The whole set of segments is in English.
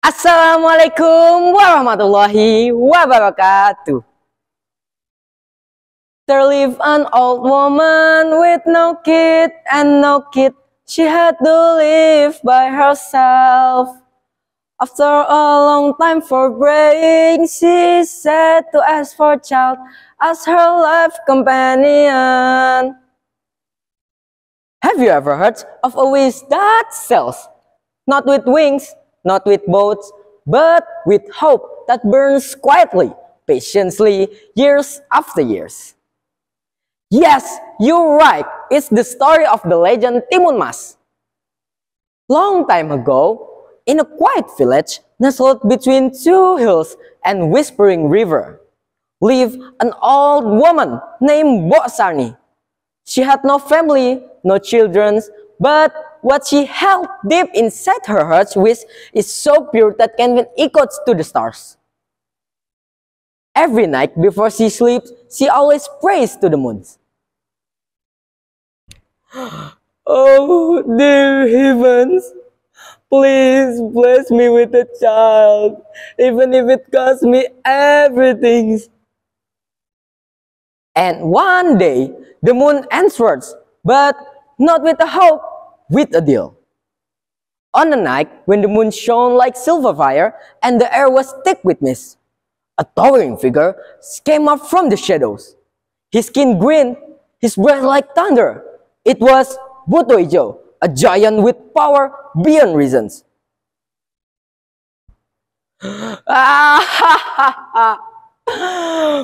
Assalamualaikum warahmatullahi wabarakatuh. There lived an old woman with no kid and no kid. She had to live by herself. After a long time for praying, she said to ask for a child as her life companion. Have you ever heard of a wish that sails? Not with wings, not with boats, but with hope that burns quietly, patiently, years after years. Yes, you're right. It's the story of the legend Timun Mas. Long time ago, in a quiet village nestled between two hills and whispering river, lived an old woman named Boksani. She had no family, no children, but what she held deep inside her heart wish is so pure that can be echoed to the stars. Every night before she sleeps, she always prays to the moons. Oh, dear heavens, please bless me with a child, even if it costs me everything. And one day, the moon answers, but not with a hope, with a deal. On a night when the moon shone like silver fire and the air was thick with mist, a towering figure came up from the shadows. His skin grinned, his breath like thunder. It was Buto Ijo, a giant with power beyond reasons.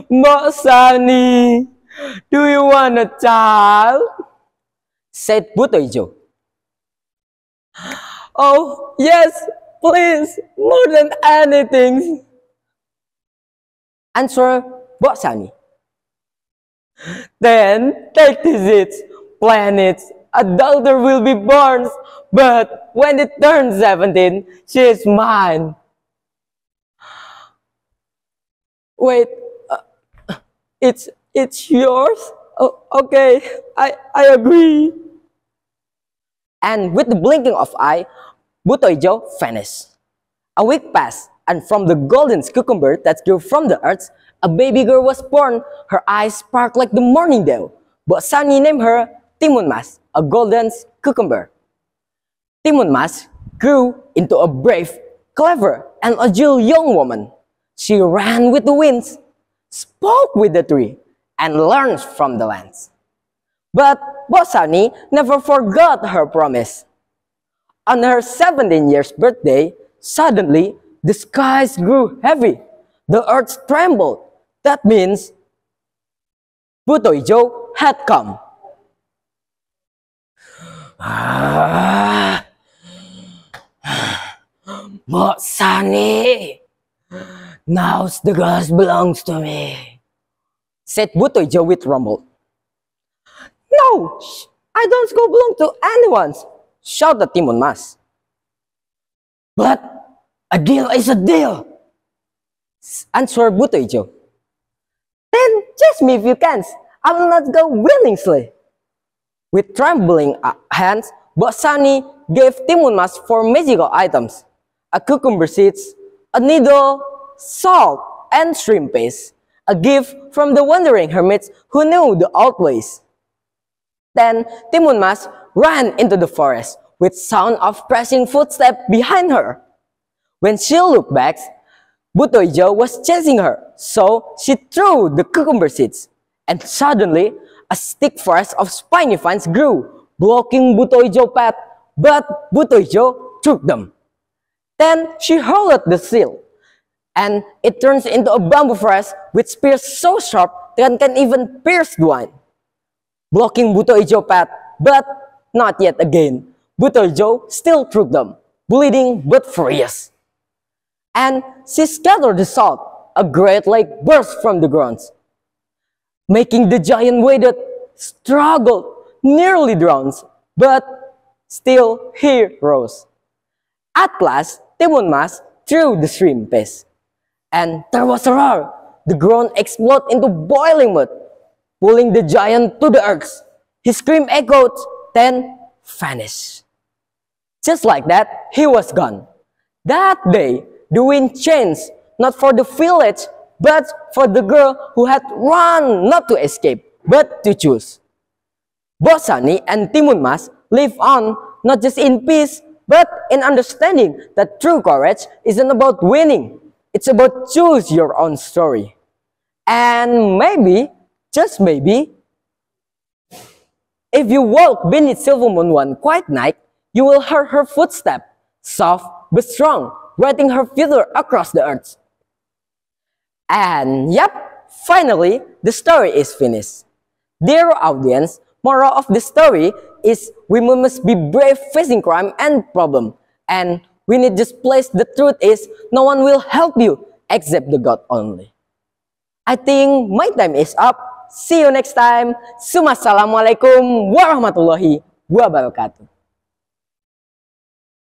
Boksani, do you want a child? Said Buto Ijo. Oh, yes, please, more than anything. Answer Boksani. Then take the seeds, plant it, a daughter will be born, but when it turns 17, she is mine. Wait, it's yours? Oh, okay, I agree. And with the blinking of eye, Buto Ijo vanished. A week passed, and from the golden cucumber that grew from the earth, a baby girl was born. Her eyes sparkled like the morning dew. Boksani named her Timun Mas, a golden cucumber. Timun Mas grew into a brave, clever, and agile young woman. She ran with the winds, spoke with the tree, and learned from the lands. But Boksani never forgot her promise. On her 17th birthday, suddenly the skies grew heavy. The earth trembled. That means Buto Ijo had come. Boksani, now the grass belongs to me, said Buto Ijo with rumble. No, I don't go belong to anyone, shouted Timun Mas. But a deal is a deal, answered Buto Ijo. Then chase me if you can, I will not go willingly. With trembling hands, Boksani gave Timun Mas 4 magical items: a cucumber seeds, a needle, salt, and shrimp paste, a gift from the wandering hermits who knew the old ways. Then Timun Mas ran into the forest with sound of pressing footsteps behind her. When she looked back, Buto Ijo was chasing her, so she threw the cucumber seeds, and suddenly a thick forest of spiny vines grew, blocking Buto Ijo's path, but Buto Ijo took them. Then she hurled the seal, and it turns into a bamboo forest with spears so sharp that can even pierce the vine, blocking Buto Ijo's path, but not yet again. Buto Ijo still took them, bleeding but furious. And she scattered the salt. A great lake burst from the ground, making the giant waded, struggled, nearly drowned, but still he rose. At last, Timun Mas threw the shrimp paste, and there was a roar. The ground exploded into boiling mud, pulling the giant to the earth. His scream echoed, then vanished. Just like that, he was gone. That day, The wind changed, not for the village, but for the girl who had run not to escape, but to choose. Bosani and Timun Mas live on not just in peace, but in understanding that true courage isn't about winning. It's about choose your own story. And maybe, just maybe, if you walk beneath Silver Moon one quiet night, you will hear her footstep, soft but strong, writing her future across the earth. And yep, finally, the story is finished. Dear audience, moral of the story is we must be brave facing crime and problem. And we need just place the truth is no one will help you except the God only. I think my time is up. See you next time. Assalamualaikum warahmatullahi wabarakatuh.